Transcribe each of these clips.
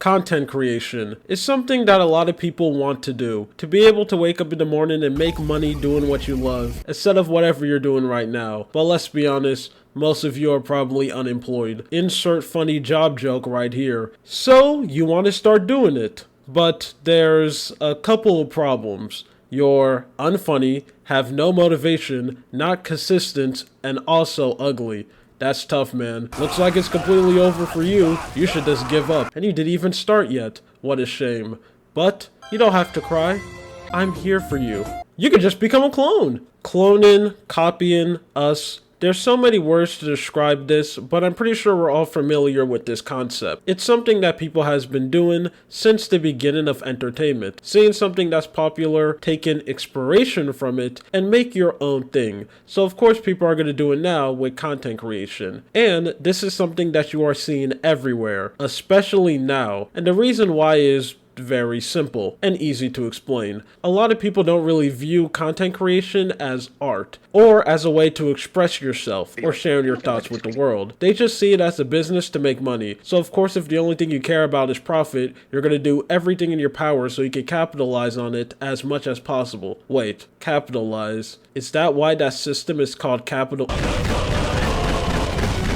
Content creation is something that a lot of people want to do. To be able to wake up in the morning and make money doing what you love, instead of whatever you're doing right now. But let's be honest, most of you are probably unemployed. Insert funny job joke right here. So, you want to start doing it. But there's a couple of problems. You're unfunny, have no motivation, not consistent, and also ugly. That's tough, man. Looks like it's completely over for you. You should just give up. And you didn't even start yet. What a shame. But you don't have to cry. I'm here for you. You could just become a clone. Cloning, copying, us. There's so many words to describe this, but I'm pretty sure we're all familiar with this concept. It's something that people has been doing since the beginning of entertainment. Seeing something that's popular, taking inspiration from it, and make your own thing. So of course people are going to do it now with content creation. And this is something that you are seeing everywhere, especially now. And the reason why is very simple and easy to explain. A lot of people don't really view content creation as art or as a way to express yourself or sharing your thoughts with the world. They just see it as a business to make money. So of course, if the only thing you care about is profit, you're going to do everything in your power so you can capitalize on it as much as possible. Wait, capitalize? Is that why that system is called capital?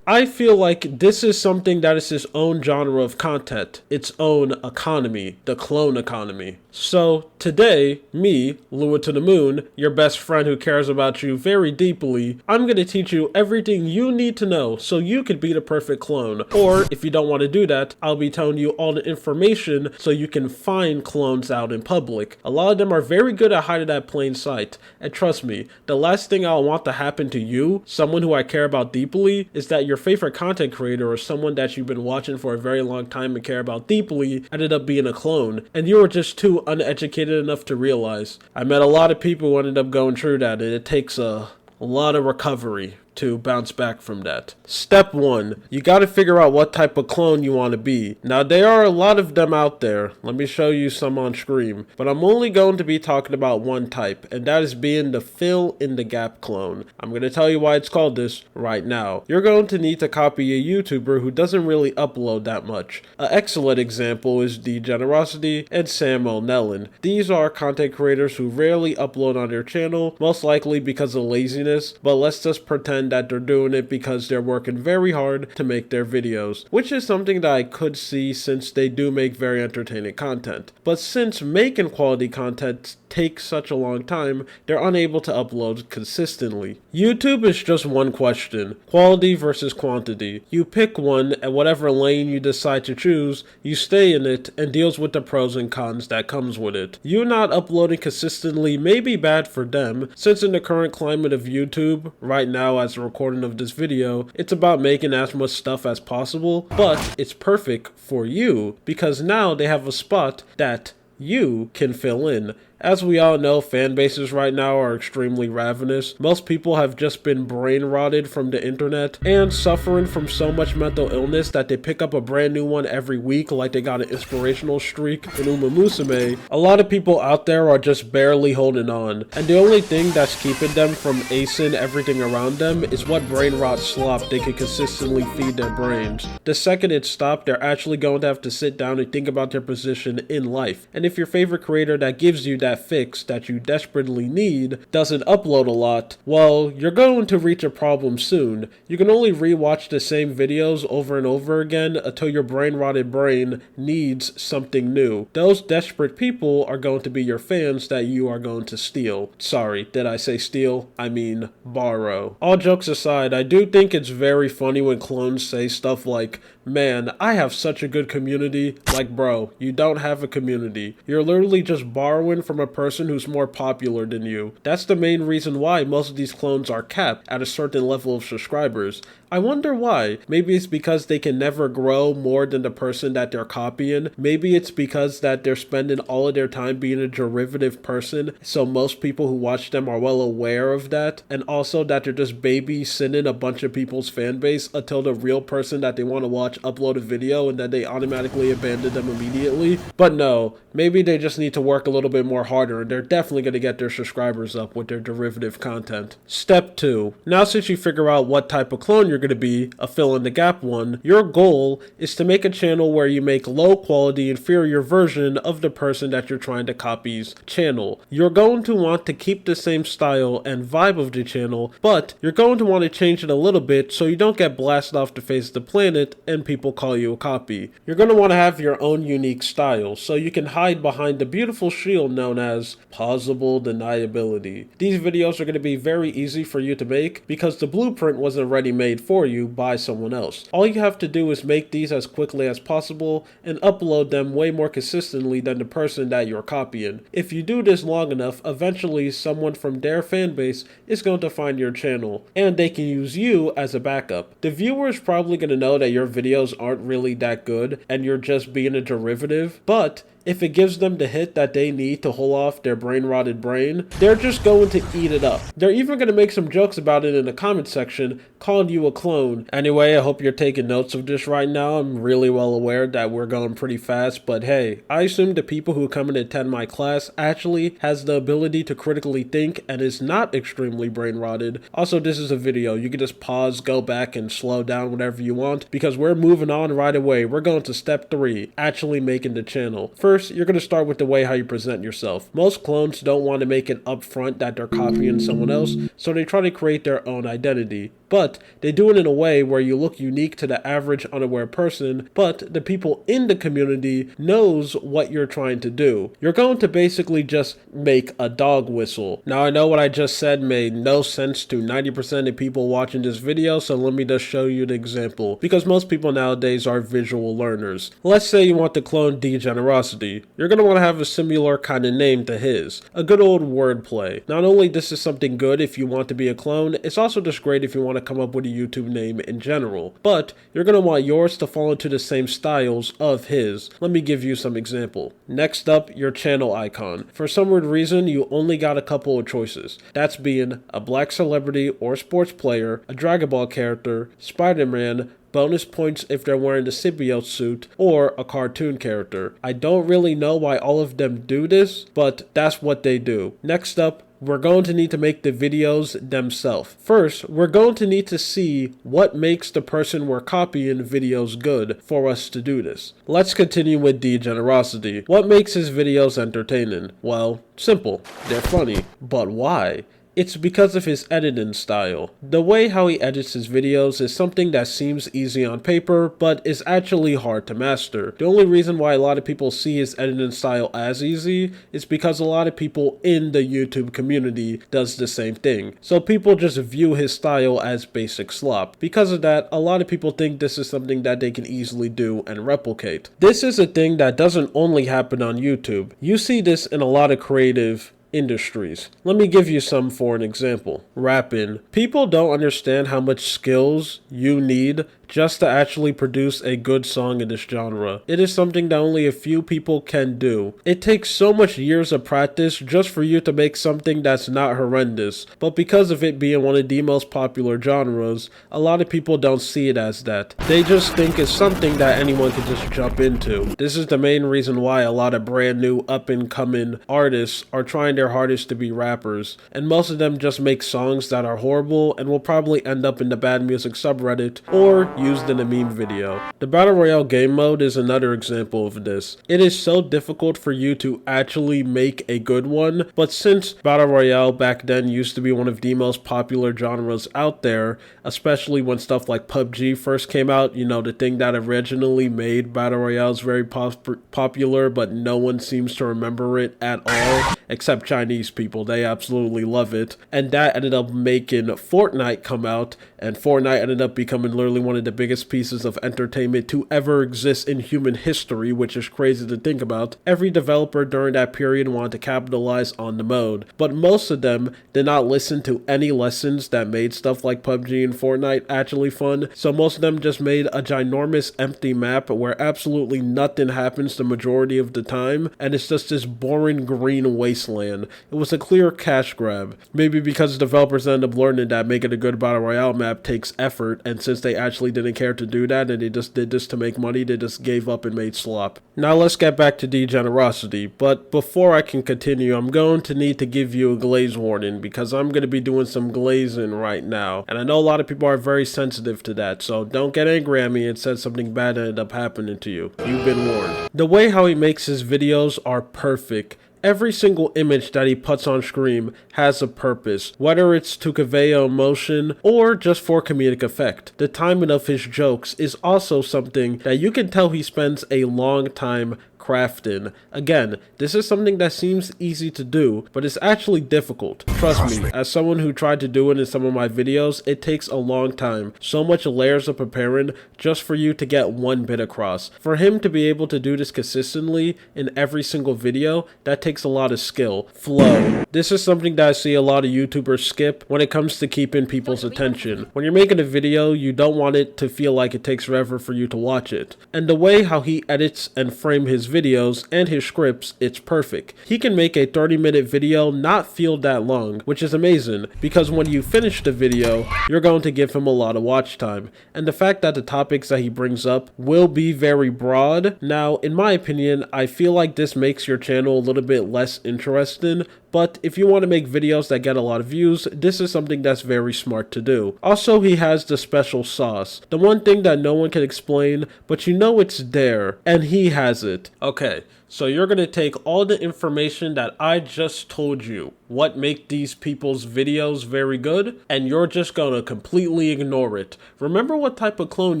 I feel like this is something that is its own genre of content, its own economy, the clone economy. So today, me, Lua to the Moon, your best friend who cares about you very deeply, I'm going to teach you everything you need to know so you could be the perfect clone. Or if you don't want to do that, I'll be telling you all the information so you can find clones out in public. A lot of them are very good at hiding at plain sight. And trust me, the last thing I'll want to happen to you, someone who I care about deeply, is that your favorite content creator or someone that you've been watching for a very long time and care about deeply ended up being a clone, and you were just too uneducated enough to realize. I met a lot of people who ended up going through that, and it takes a lot of recovery to bounce back from that. Step 1. You gotta figure out what type of clone you want to be. Now there are a lot of them out there. Let me show you some on screen. But I'm only going to be talking about one type, and that is being the fill in the gap clone. I'm gonna tell you why it's called this right now. You're going to need to copy a YouTuber who doesn't really upload that much. An excellent example is the Generosity and Sam O'Neill. These are content creators who rarely upload on their channel, most likely because of laziness, but let's just pretend that they're doing it because they're working very hard to make their videos, which is something that I could see since they do make very entertaining content. But since making quality content takes such a long time, they're unable to upload consistently. YouTube is just one question: quality versus quantity. You pick one, and whatever lane you decide to choose, you stay in it and deals with the pros and cons that comes with it. You not uploading consistently may be bad for them, since in the current climate of YouTube, right now as a recording of this video, it's about making as much stuff as possible, but it's perfect for you because now they have a spot that you can fill in. As we all know, fan bases right now are extremely ravenous. Most people have just been brain rotted from the internet and suffering from so much mental illness that they pick up a brand new one every week like they got an inspirational streak in Uma Musume. A lot of people out there are just barely holding on, and the only thing that's keeping them from acing everything around them is what brain rot slop they can consistently feed their brains. The second it stops, they're actually going to have to sit down and think about their position in life. And if your favorite creator that gives you that fix that you desperately need doesn't upload a lot, well, you're going to reach a problem soon. You can only rewatch the same videos over and over again until your brain-rotted brain needs something new. Those desperate people are going to be your fans that you are going to steal. Sorry, did I say steal? I mean borrow. All jokes aside, I do think it's very funny when clones say stuff like, "Man, I have such a good community." Like, bro, you don't have a community. You're literally just borrowing from a person who's more popular than you. That's the main reason why most of these clones are capped at a certain level of subscribers. I wonder why. Maybe it's because they can never grow more than the person that they're copying. Maybe it's because that they're spending all of their time being a derivative person, so most people who watch them are well aware of that, and also that they're just babysitting a bunch of people's fan base until the real person that they want to watch upload a video and then they automatically abandon them immediately. But no, maybe they just need to work a little bit more harder, and they're definitely going to get their subscribers up with their derivative content. Step 2. Now since you figure out what type of clone you're going to be a fill-in-the-gap one. Your goal is to make a channel where you make low-quality, inferior version of the person that you're trying to copy's channel. You're going to want to keep the same style and vibe of the channel, but you're going to want to change it a little bit so you don't get blasted off the face of the planet and people call you a copy. You're going to want to have your own unique style so you can hide behind the beautiful shield known as plausible deniability. These videos are going to be very easy for you to make because the blueprint was already made for you by someone else. All you have to do is make these as quickly as possible and upload them way more consistently than the person that you're copying. If you do this long enough, eventually someone from their fan base is going to find your channel and they can use you as a backup. The viewer is probably going to know that your videos aren't really that good and you're just being a derivative, but if it gives them the hit that they need to hold off their brain-rotted brain, they're just going to eat it up. They're even going to make some jokes about it in the comment section, calling you a clone. Anyway, I hope you're taking notes of this right now. I'm really well aware that we're going pretty fast, but hey, I assume the people who come and attend my class actually has the ability to critically think and is not extremely brain-rotted. Also, this is a video. You can just pause, go back, and slow down whenever you want, because we're moving on right away. We're going to step 3, actually making the channel. First, you're going to start with the way how you present yourself. Most clones don't want to make it upfront that they're copying someone else, so they try to create their own identity. But they do it in a way where you look unique to the average unaware person, but the people in the community knows what you're trying to do. You're going to basically just make a dog whistle. Now, I know what I just said made no sense to 90% of people watching this video, so let me just show you an example, because most people nowadays are visual learners. Let's say you want to clone Degenerosity. You're going to want to have a similar kind of name to his. A good old wordplay. Not only this is something good if you want to be a clone, it's also just great if you want to come up with a YouTube name in general. But you're going to want yours to fall into the same styles of his. Let me give you some example. Next up, your channel icon. For some weird reason, you only got a couple of choices. That's being a black celebrity or sports player, a Dragon Ball character, Spider-Man, bonus points if they're wearing the symbiote suit, or a cartoon character. I don't really know why all of them do this, but that's what they do. Next up, we're going to need to make the videos themselves. First, we're going to need to see what makes the person we're copying videos good for us to do this. Let's continue with Degenerosity. What makes his videos entertaining? Well, simple. They're funny. But why? It's because of his editing style. The way how he edits his videos is something that seems easy on paper, but is actually hard to master. The only reason why a lot of people see his editing style as easy is because a lot of people in the YouTube community does the same thing. So people just view his style as basic slop. Because of that, a lot of people think this is something that they can easily do and replicate. This is a thing that doesn't only happen on YouTube. You see this in a lot of creative industries. Let me give you some for an example. Rapping. People don't understand how much skills you need just to actually produce a good song in this genre. It is something that only a few people can do. It takes so much years of practice just for you to make something that's not horrendous, but because of it being one of the most popular genres, a lot of people don't see it as that. They just think it's something that anyone can just jump into. This is the main reason why a lot of brand new up-and-coming artists are trying their hardest to be rappers, and most of them just make songs that are horrible and will probably end up in the bad music subreddit or used in a meme video. The Battle Royale game mode is another example of this. It is so difficult for you to actually make a good one, but since Battle Royale back then used to be one of the most popular genres out there, especially when stuff like PUBG first came out, you know, the thing that originally made Battle Royales very popular, but no one seems to remember it at all, except Chinese people. They absolutely love it. And that ended up making Fortnite come out, and Fortnite ended up becoming literally one of the biggest pieces of entertainment to ever exist in human history, which is crazy to think about. Every developer during that period wanted to capitalize on the mode, but most of them did not listen to any lessons that made stuff like PUBG and Fortnite actually fun, so most of them just made a ginormous empty map where absolutely nothing happens the majority of the time, and it's just this boring green wasteland wasteland. It was a clear cash grab. Maybe because developers end up learning that making a good battle royale map takes effort, and since they actually didn't care to do that and they just did this to make money, they just gave up and made slop. Now let's get back to degenerosity, but before I can continue, I'm going to need to give you a glaze warning because I'm going to be doing some glazing right now, and I know a lot of people are very sensitive to that, so don't get angry at me and say something bad ended up happening to you. You've been warned. The way how he makes his videos are perfect. Every single image that he puts on screen has a purpose, whether it's to convey an emotion or just for comedic effect. The timing of his jokes is also something that you can tell he spends a long time crafting. Again, this is something that seems easy to do, but it's actually difficult. Trust me, as someone who tried to do it in some of my videos, it takes a long time. So much layers of preparing just for you to get one bit across. For him to be able to do this consistently in every single video, that takes a lot of skill. Flow. This is something that I see a lot of YouTubers skip when it comes to keeping people's attention. When you're making a video, you don't want it to feel like it takes forever for you to watch it. And the way how he edits and frame his videos and his scripts, it's perfect. He can make a 30-minute video not feel that long, which is amazing because when you finish the video, you're going to give him a lot of watch time. And the fact that the topics that he brings up will be very broad. Now, in my opinion, I feel like this makes your channel a little bit less interesting, but if you want to make videos that get a lot of views, this is something that's very smart to do. Also, he has the special sauce. The one thing that no one can explain, but you know it's there, and he has it. Okay, so you're going to take all the information that I just told you, what make these people's videos very good, and you're just going to completely ignore it. Remember what type of clone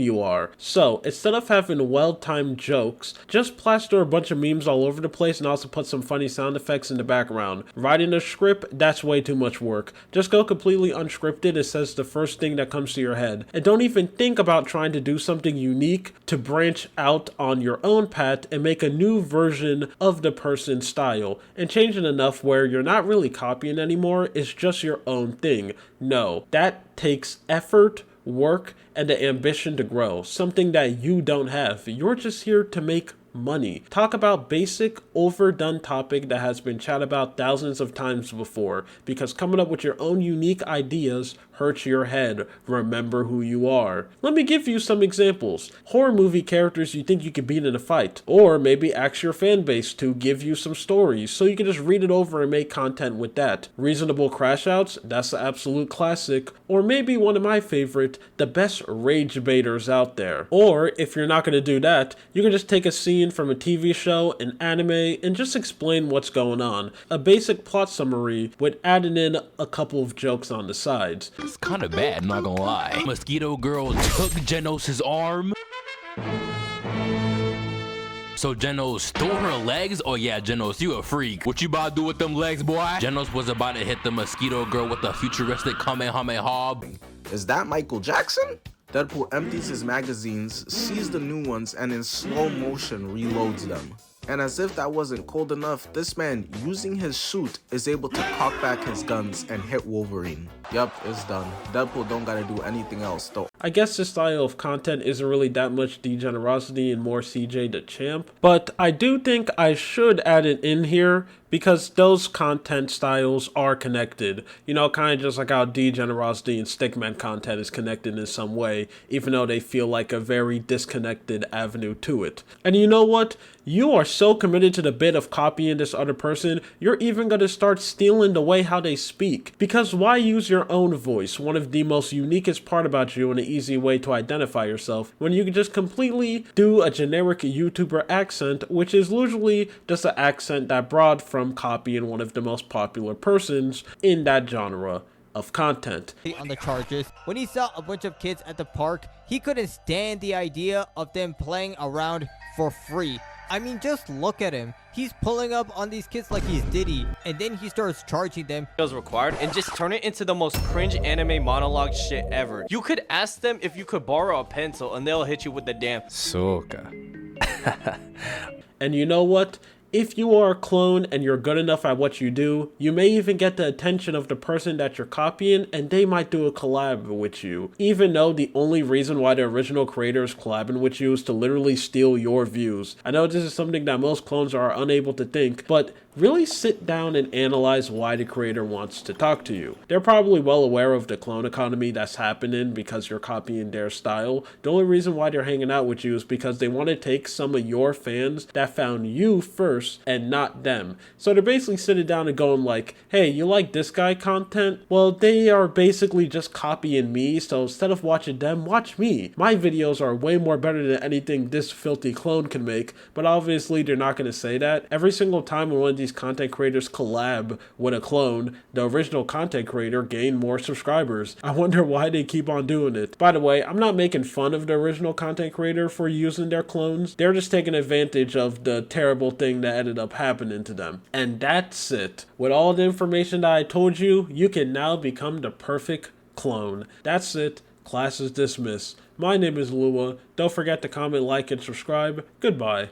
you are. So, instead of having well-timed jokes, just plaster a bunch of memes all over the place and also put some funny sound effects in the background. Writing a script, that's way too much work. Just go completely unscripted and says the first thing that comes to your head. And don't even think about trying to do something unique to branch out on your own path and make a new version of the person's style. And change it enough where you're not really copying anymore, it's just your own thing. No, that takes effort, work, and the ambition to grow. Something that you don't have. You're just here to make money. Talk about basic, overdone topic that has been chatted about thousands of times before, because coming up with your own unique ideas hurts your head. Remember who you are. Let me give you some examples. Horror movie characters you think you could beat in a fight, or maybe ask your fan base to give you some stories so you can just read it over and make content with that. Reasonable crash outs, that's the absolute classic, or maybe one of my favorite, the best rage baiters out there. Or if you're not going to do that, you can just take a scene from a TV show, an anime, and just explain what's going on. A basic plot summary with adding in a couple of jokes on the sides. It's kind of bad, not gonna lie. Mosquito girl took Genos' arm. So Genos stole her legs? Oh yeah, Genos, you a freak. What you about to do with them legs, boy? Genos was about to hit the mosquito girl with a futuristic Kamehameha. Is that Michael Jackson? Deadpool empties his magazines, sees the new ones, and in slow motion reloads them. And as if that wasn't cold enough, this man, using his suit, is able to cock back his guns and hit Wolverine. Yup, it's done. Deadpool don't gotta do anything else though. I guess this style of content isn't really that much degenerosity and more CJ the Champ, but I do think I should add it in here because those content styles are connected. You know, kind of just like how degenerosity and stickman content is connected in some way, even though they feel like a very disconnected avenue to it. And you know what? You are so committed to the bit of copying this other person, you're even going to start stealing the way how they speak. Because why use your own voice, one of the most uniquest part about you and an easy way to identify yourself, when you can just completely do a generic YouTuber accent, which is usually just an accent that brought from copying one of the most popular persons in that genre of content. On the charges, when he saw a bunch of kids at the park, he couldn't stand the idea of them playing around for free. I mean, just look at him. He's pulling up on these kids like he's Diddy, and then he starts charging them. Was required and just turn it into the most cringe anime monologue shit ever. You could ask them if you could borrow a pencil and they'll hit you with the damn Soka. And you know what? If you are a clone and you're good enough at what you do, you may even get the attention of the person that you're copying, and they might do a collab with you. Even though the only reason why the original creator is collabing with you is to literally steal your views. I know this is something that most clones are unable to think, but really sit down and analyze why the creator wants to talk to you. They're probably well aware of the clone economy that's happening because you're copying their style. The only reason why they're hanging out with you is because they want to take some of your fans that found you first and not them. So they're basically sitting down and going like, hey, you like this guy content? Well, they are basically just copying me, so instead of watching them, watch me. My videos are way more better than anything this filthy clone can make, but obviously they're not going to say that. Every single time when one of these content creators collab with a clone, the original content creator gain more subscribers. I wonder why they keep on doing it. By the way, I'm not making fun of the original content creator for using their clones. They're just taking advantage of the terrible thing that ended up happening to them. And that's it. With all the information that I told you, you can now become the perfect clone. That's it. Class is dismissed. My name is Lua. Don't forget to comment, like, and subscribe. Goodbye.